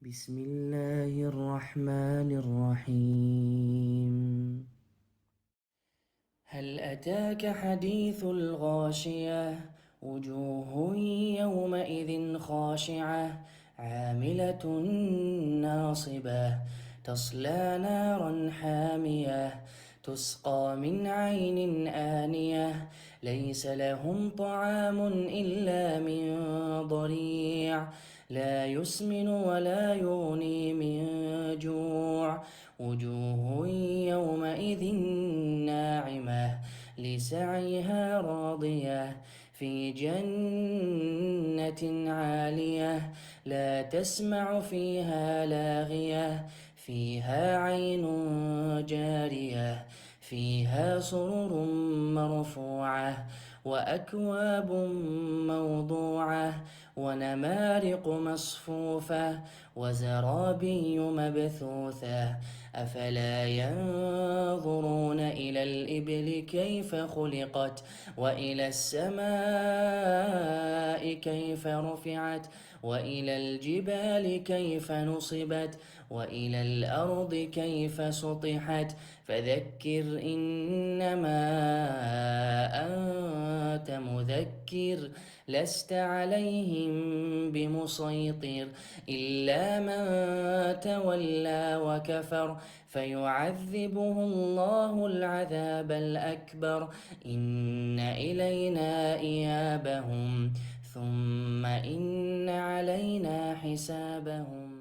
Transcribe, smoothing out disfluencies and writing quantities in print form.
بسم الله الرحمن الرحيم. هل أتاك حديث الغاشية؟ وجوه يومئذ خاشعة عاملة ناصبة تصلى نارا حامية تسقى من عين آنية ليس لهم طعام إلا من ضريع لا يسمن ولا يغني من جوع وجوه يومئذ ناعمة لسعيها راضية في جنة عالية لا تسمع فيها لاغية فيها عين جارية فيها سرر مرفوعة وأكواب موضوعة ونمارق مصفوفة وزرابي مبثوثة أفلا ينظرون إلى الإبل كيف خلقت وإلى السماء كيف رفعت وإلى الجبال كيف نصبت وإلى الأرض كيف سطحت فذكر إنما أنت مذكر لست عليهم بمسيطر إلا من تولى وكفر فيعذبه الله العذاب الأكبر إن إلينا إيابهم ثم إن علينا حسابهم.